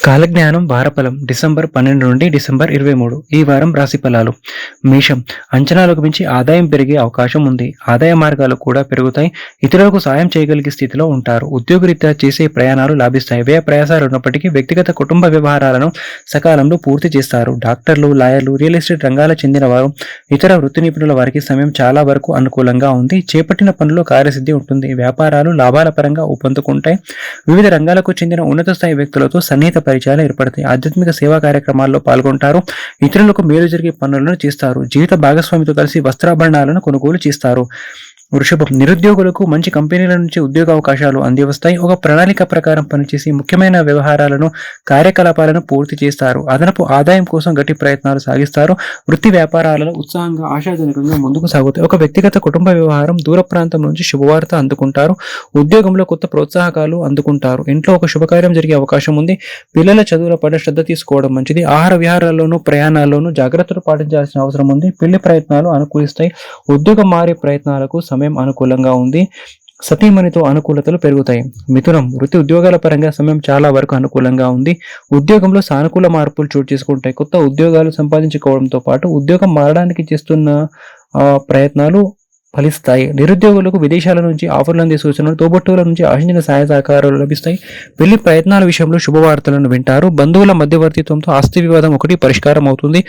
కాలజ్ఞానం వారఫలం డిసెంబర్ 12 నుండి డిసెంబర్ 23. ఈ వారం రాశి ఫలాలు. మేషం. అంచనాలకు మించి ఆదాయం పెరిగే అవకాశం ఉంది. ఆదాయ మార్గాలు కూడా పెరుగుతాయి. ఇతరులకు సాయం చేయగలిగే స్థితిలో ఉంటారు. ఉద్యోగరీత్యా చేసే ప్రయాణాలు లాభిస్తాయి. వ్యయ ప్రయాసాలు ఉన్నప్పటికీ వ్యక్తిగత కుటుంబ వ్యవహారాలను సకాలంలో పూర్తి చేస్తారు. డాక్టర్లు, లాయర్లు, రియల్ ఎస్టేట్ రంగాలకు చెందిన వారు, ఇతర వృత్తి నిపుణుల వారికి సమయం చాలా వరకు అనుకూలంగా ఉంది. చేపట్టిన పనుల్లో కార్యసిద్ధి ఉంటుంది. వ్యాపారాలు లాభాల పరంగా ఊపందుకుంటాయి. వివిధ రంగాలకు చెందిన ఉన్నత స్థాయి వ్యక్తులతో సన్నిహిత పరిచయాలు ఏర్పడతాయి. ఆధ్యాత్మిక సేవా కార్యక్రమాల్లో పాల్గొంటారు. ఇతరులకు మేలు జరిగే పనులను చేస్తారు. జీవిత భాగస్వామితో కలిసి వస్త్రాభరణాలను కొనుగోలు చేస్తారు. వృషభం. నిరుద్యోగులకు మంచి కంపెనీల నుంచి ఉద్యోగ అవకాశాలు అందివస్తాయి. ఒక ప్రణాళిక ప్రకారం పనిచేసి ముఖ్యమైన వ్యవహారాలను, కార్యకలాపాలను పూర్తి చేస్తారు. అదనపు ఆదాయం కోసం గట్టి ప్రయత్నాలు సాగిస్తారు. వృత్తి వ్యాపారాలలో ఉత్సాహంగా, ఆశాజనకంగా ముందుకు సాగుతాయి. ఒక వ్యక్తిగత కుటుంబ వ్యవహారం, దూర ప్రాంతం నుంచి శుభవార్త అందుకుంటారు. ఉద్యోగంలో కొత్త ప్రోత్సాహకాలు అందుకుంటారు. ఇంట్లో ఒక శుభకార్యం జరిగే అవకాశం ఉంది. పిల్లల చదువుల పట్ల శ్రద్ధ తీసుకోవడం మంచిది. ఆహార విహారాల్లోనూ ప్రయాణాల్లోనూ జాగ్రత్తలు పాటించాల్సిన అవసరం ఉంది. పెళ్లి ప్రయత్నాలు అనుకూలిస్తాయి. ఉద్యోగం మారే ప్రయత్నాలకు సమయం అనుకూలంగా ఉంది. సతీమణితో అనుకూలతలు పెరుగుతాయి. మిథునం. వృత్తి ఉద్యోగాల పరంగా సమయం చాలా వరకు అనుకూలంగా ఉంది. ఉద్యోగంలో సానుకూల మార్పులు చోటు చేసుకుంటాయి. కొత్త ఉద్యోగాలు సంపాదించుకోవడంతో పాటు ఉద్యోగం మారడానికి చేస్తున్న ప్రయత్నాలు ఫలిస్తాయి. నిరుద్యోగులకు విదేశాల నుంచి ఆఫర్లు అందే సూచనలు, తోబుట్టువుల నుంచి ఆశించిన సహాయ సహకారాలు లభిస్తాయి. పెళ్లి ప్రయత్నాల విషయంలో శుభవార్తలను వింటారు. బంధువుల మధ్యవర్తిత్వంతో ఆస్తి వివాదం ఒకటి పరిష్కారం అవుతుంది.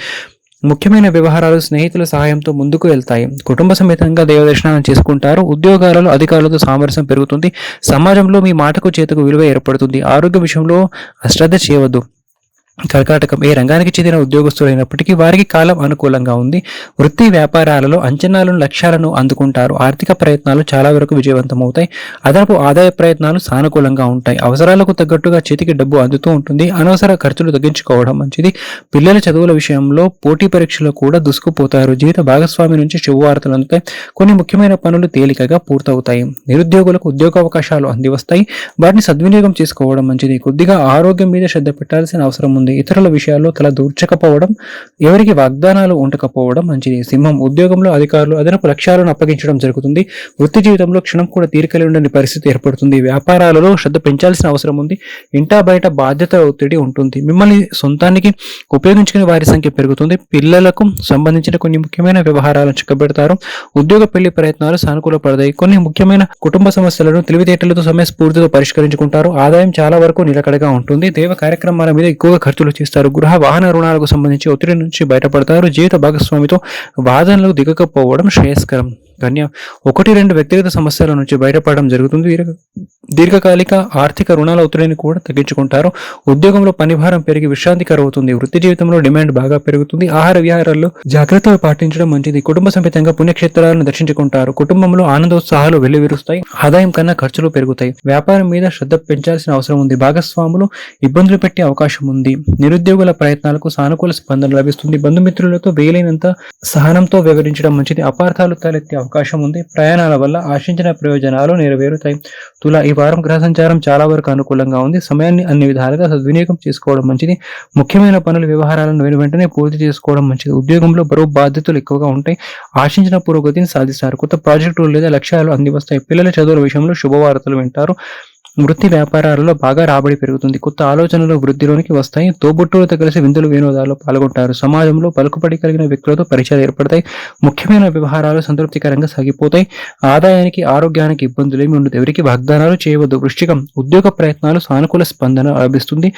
ముఖ్యమైన వ్యవహారాలు స్నేహితుల సహాయంతో ముందుకు వెళ్తాయి. కుటుంబ సమేతంగా దేవదర్శనాలను చేసుకుంటారు. ఉద్యోగాలలో అధికారులతో సామరస్యం పెరుగుతుంది. సమాజంలో మీ మాటకు చేతకు విలువ ఏర్పడుతుంది. ఆరోగ్య విషయంలో అశ్రద్ధ చేయవద్దు. కర్కాటకం. ఏ రంగానికి చెందిన ఉద్యోగస్తులైనప్పటికీ వారికి కాలం అనుకూలంగా ఉంది. వృత్తి వ్యాపారాలలో అంచనాలను, లక్ష్యాలను అందుకుంటారు. ఆర్థిక ప్రయత్నాలు చాలా వరకు విజయవంతమవుతాయి. అదనపు ఆదాయ ప్రయత్నాలు సానుకూలంగా ఉంటాయి. అవసరాలకు తగ్గట్టుగా చేతికి డబ్బు అందుతూ ఉంటుంది. అనవసర ఖర్చులు తగ్గించుకోవడం మంచిది. పిల్లల చదువుల విషయంలో పోటీ పరీక్షలు కూడా దూసుకుపోతారు. జీవిత భాగస్వామి నుంచి శుభవార్తలు అందుతాయి. కొన్ని ముఖ్యమైన పనులు తేలికగా పూర్తవుతాయి. నిరుద్యోగులకు ఉద్యోగ అవకాశాలు అందివస్తాయి. వాటిని సద్వినియోగం చేసుకోవడం మంచిది. కొద్దిగా ఆరోగ్యం మీద శ్రద్ధ పెట్టాల్సిన అవసరం ఉంది. ఇతరుల విషయాల్లో తల దూర్చకపోవడం, ఎవరికి వాగ్దానాలు ఉండకపోవడం మంచిది. సింహం. ఉద్యోగంలో అధికారులు అదనపు లక్ష్యాలను అప్పగించడం జరుగుతుంది. వృత్తి జీవితంలో క్షణం కూడా తీరికలు ఉండని పరిస్థితి ఏర్పడుతుంది. వ్యాపారాలలో శ్రద్ధ పెంచాల్సిన అవసరం ఉంది. ఇంటా బయట బాధ్యత ఒత్తిడి ఉంటుంది. మిమ్మల్ని సొంతానికి ఉపయోగించుకునే వారి సంఖ్య పెరుగుతుంది. పిల్లలకు సంబంధించిన కొన్ని ముఖ్యమైన వ్యవహారాలను చిక్కబెడతారు. ఉద్యోగ పెళ్లి ప్రయత్నాలు సానుకూల పడతాయి. కొన్ని ముఖ్యమైన కుటుంబ సమస్యలను తెలివితేటలతో సమయస్ఫూర్తితో పరిష్కరించుకుంటారు. ఆదాయం చాలా వరకు నిలకడగా ఉంటుంది. దేవ కార్యక్రమాల మీద ఎక్కువగా ఖర్చులు చేస్తారు. గృహ వాహన రుణాలకు సంబంధించి ఒత్తిడి నుంచి బయటపడతారు. జీవిత భాగస్వామితో వాదనలకు దిగకపోవడం శ్రేయస్కరం. కన్య. 1-2 వ్యక్తిగత సమస్యల నుంచి బయటపడడం జరుగుతుంది. దీర్ఘకాలిక ఆర్థిక రుణాల ఒత్తిడిని కూడా తగ్గించుకుంటారు. ఉద్యోగంలో పనిభారం పెరిగి విశ్రాంతి కరువుతుంది. వృత్తి జీవితంలో డిమాండ్ బాగా పెరుగుతుంది. ఆహార విహారాల్లో జాగ్రత్తలు పాటించడం మంచిది. కుటుంబ సమేతంగా పుణ్యక్షేత్రాలను దర్శించుకుంటారు. కుటుంబంలో ఆనందోత్సాహాలు వెల్లివిరుస్తాయి. ఆదాయం కన్నా ఖర్చులు పెరుగుతాయి. వ్యాపారం మీద శ్రద్ధ పెంచాల్సిన అవసరం ఉంది. భాగస్వాములు ఇబ్బందులు పెట్టే అవకాశం ఉంది. నిరుద్యోగుల ప్రయత్నాలకు సానుకూల స్పందన లభిస్తుంది. బంధుమిత్రులతో వీలైనంత సహనంతో వ్యవహరించడం మంచిది. అపార్థాలు తలెత్తే అవకాశం ఉంది. ప్రయాణాల వల్ల ఆశించిన ప్రయోజనాలు నెరవేరుతాయి. తుల. ఈ వారం గ్రహ సంచారం చాలా వరకు అనుకూలంగా ఉంది. సమయాన్ని అన్ని విధాలుగా సద్వినియోగం చేసుకోవడం మంచిది. ముఖ్యమైన పనుల వ్యవహారాలను వెంటనే పూర్తి చేసుకోవడం మంచిది. ఉద్యోగంలో బరువు బాధ్యతలు ఎక్కువగా ఉంటాయి. ఆశించిన పురోగతిని సాధిస్తారు. కొత్త ప్రాజెక్టులు లేదా లక్ష్యాలు అందివస్తాయి. పిల్లల చదువుల విషయంలో శుభవార్తలు వింటారు. వృత్తి వ్యాపారాలలో బాగా రాబడి పెరుగుతుంది. కొత్త ఆలోచనలు వృద్ధిలోనికి వస్తాయి. తోబుట్టువులతో కలిసి విందులు వినోదాల్లో పాల్గొంటారు. సమాజంలో పలుకుబడి కలిగిన వ్యక్తులతో పరిచయాలు ఏర్పడతాయి. ముఖ్యమైన వ్యవహారాలు సంతృప్తికరంగా సాగిపోతాయి. ఆదాయానికి, ఆరోగ్యానికి ఇబ్బందులేమి ఉండదు. ఎవరికి వాగ్దానాలు చేయవద్దు. వృశ్చికం. ఉద్యోగ ప్రయత్నాలు సానుకూల స్పందన లభిస్తుంది.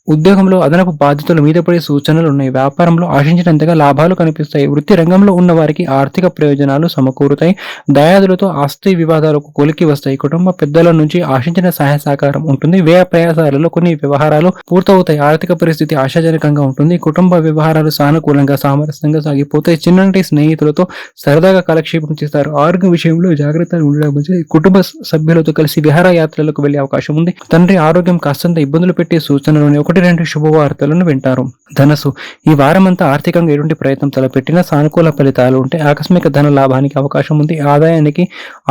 ఉద్యోగంలో అదనపు బాధ్యతలు మీద పడే సూచనలు ఉన్నాయి. వ్యాపారంలో ఆశించినంతగా లాభాలు కనిపిస్తాయి. వృత్తి రంగంలో ఉన్న వారికి ఆర్థిక ప్రయోజనాలు సమకూరుతాయి. దయాదులతో ఆస్తి వివాదాలకు కొలికి వస్తాయి. కుటుంబ పెద్దల నుంచి ఆశించిన సహాయ సహకారం ఉంటుంది. వ్యయ ప్రయాసాలలో కొన్ని వ్యవహారాలు పూర్తవుతాయి. ఆర్థిక పరిస్థితి ఆశాజనకంగా ఉంటుంది. కుటుంబ వ్యవహారాలు సానుకూలంగా, సామరస్యంగా సాగిపోతాయి. చిన్నటి స్నేహితులతో సరదాగా కాలక్షేపం చేస్తారు. ఆరోగ్య విషయంలో జాగ్రత్తగా ఉండడం మంచిది. కుటుంబ సభ్యులతో కలిసి విహారయాత్రలకు వెళ్లే అవకాశం ఉంది. తండ్రి ఆరోగ్యం కాస్తంత ఇబ్బందులు పెట్టే సూచనలు 1-2 శుభవార్తలను వింటారు. ధనస్సు. ఈ వారమంతా ఆర్థికంగా ఎటువంటి ప్రయత్నం తలపెట్టినా సానుకూల ఫలితాలు ఉంటాయి. ఆకస్మిక ధన లాభానికి అవకాశం ఉంది. ఆదాయానికి,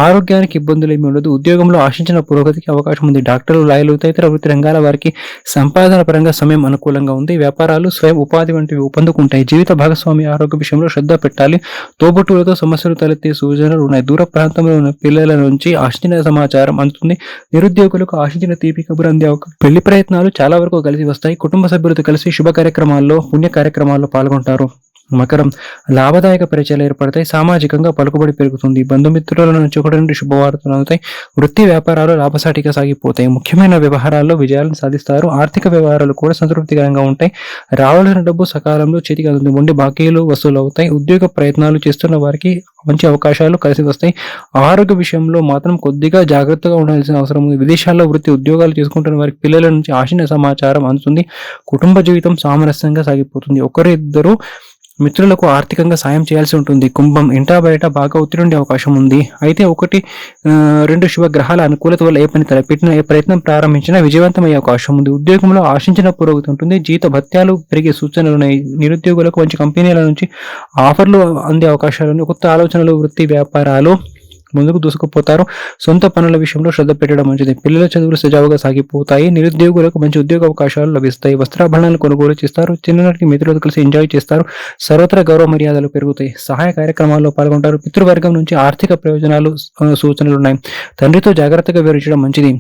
ఆరోగ్యానికి ఇబ్బందులు ఏమీ ఉండదు. ఉద్యోగంలో ఆశించిన పురోగతికి అవకాశం ఉంది. డాక్టర్లు, లాయర్లు, తదితర వృత్తి రంగాల వారికి సంపాదన పరంగా సమయం అనుకూలంగా ఉంది. వ్యాపారాలు, స్వయం ఉపాధి వంటివి ఊపందుకుంటాయి. జీవిత భాగస్వామి ఆరోగ్య విషయంలో శ్రద్ధ పెట్టాలి. తోబుట్టువులతో సమస్యలు తలెత్తే సూచనలు ఉన్నాయి. దూర ప్రాంతంలో ఉన్న పిల్లల నుంచి ఆశించిన సమాచారం అందుతుంది. నిరుద్యోగులకు ఆశించిన తీపి కబురు అందే పెళ్లి ప్రయత్నాలు చాలా వరకు కలిసి వస్తాయి. కుటుంబ సభ్యులతో కలిసి శుభ కార్యక్రమాల్లో, పుణ్య కార్యక్రమాల్లో పాల్గొంటారు. మకరం లాభదాయక పరిచయాలు ఏర్పడతాయి. సామాజికంగా పలుకుబడి పెరుగుతుంది. బంధుమిత్రుల నుంచి ఒకటి నుండి శుభవార్తలు అందుతాయి. వృత్తి వ్యాపారాలు లాభసాటిగా సాగిపోతాయి. ముఖ్యమైన వ్యవహారాల్లో విజయాలను సాధిస్తారు. ఆర్థిక వ్యవహారాలు కూడా సంతృప్తికరంగా ఉంటాయి. రావాల్సిన డబ్బు సకాలంలో చేతికి అందుతుంది. ఉండి బాకీలు వసూలు అవుతాయి. ఉద్యోగ ప్రయత్నాలు చేస్తున్న వారికి మంచి అవకాశాలు కలిసి వస్తాయి. ఆరోగ్య విషయంలో మాత్రం కొద్దిగా జాగ్రత్తగా ఉండాల్సిన అవసరం ఉంది. విదేశాల్లో వృత్తి ఉద్యోగాలు చేసుకుంటున్న వారికి పిల్లల నుంచి ఆశించిన సమాచారం అందుతుంది. కుటుంబ జీవితం సామరస్యంగా సాగిపోతుంది. ఒకరిద్దరు మిత్రులకు ఆర్థికంగా సాయం చేయాల్సి ఉంటుంది. కుంభం ఇంటా బయట బాగా ఒత్తిడి ఉండే అవకాశం ఉంది. అయితే 1-2 శుభ గ్రహాల అనుకూలత వల్ల ఏ పని తలపెట్టినా, ఏ ప్రయత్నం ప్రారంభించినా విజయవంతమయ్యే అవకాశం ఉంది. ఉద్యోగంలో ఆశించిన పురోగతి ఉంటుంది. జీత భత్యాలు పెరిగే సూచనలు ఉన్నాయి. నిరుద్యోగులకు మంచి కంపెనీల నుంచి ఆఫర్లు అందే అవకాశాలు, కొత్త ఆలోచనలు, వృత్తి వ్యాపారాలు ముందుకు దూసుకుపోతారు. సొంత పనుల విషయంలో శ్రద్ధ పెట్టడం మంచిది. పిల్లల చదువులు సజావుగా సాగిపోతాయి. నిరుద్యోగులకు మంచి ఉద్యోగ అవకాశాలు లభిస్తాయి. వస్త్రాభరణాలు కొనుగోలు చేస్తారు. చిన్ననాటి మిత్రులతో కలిసి ఎంజాయ్ చేస్తారు. సర్వత్రా గౌరవ మర్యాదలు పెరుగుతాయి. సహాయ కార్యక్రమాల్లో పాల్గొంటారు. పితృవర్గం నుంచి ఆర్థిక ప్రయోజనాలు సూచనలు ఉన్నాయి. తండ్రితో జాగ్రత్తగా వివరించడం మంచిది.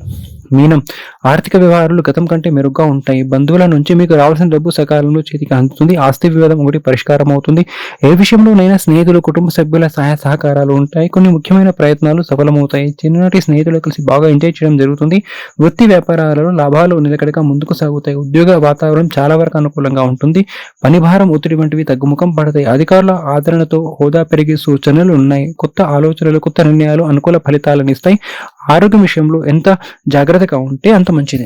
మీనం ఆర్థిక వ్యవహారాలు గతం కంటే మెరుగ్గా ఉంటాయి. బంధువుల నుంచి మీకు రావాల్సిన డబ్బు సకాలంలో చేతికి అందుతుంది. ఆస్తి వివాదం ఒకటి పరిష్కారం అవుతుంది. ఏ విషయంలోనైనా స్నేహితులు, కుటుంబ సభ్యుల సహాయ సహకారాలు ఉంటాయి. కొన్ని ముఖ్యమైన ప్రయత్నాలు సఫలమవుతాయి. చిన్ననాటి స్నేహితులు కలిసి బాగా ఎంజాయ్ చేయడం జరుగుతుంది. వృత్తి వ్యాపారాలలో లాభాలు నిలకడగా ముందుకు సాగుతాయి. ఉద్యోగ వాతావరణం చాలా వరకు అనుకూలంగా ఉంటుంది. పని భారం, ఒత్తిడి వంటివి తగ్గుముఖం పడతాయి. అధికారుల ఆదరణతో హోదా పెరిగే సూచనలు ఉన్నాయి. కొత్త ఆలోచనలు, కొత్త నిర్ణయాలు అనుకూల ఫలితాలను ఇస్తాయి. ఆరోగ్యం విషయంలో ఎంత జాగ్రత్తగా ఉంటే అంత మంచిది.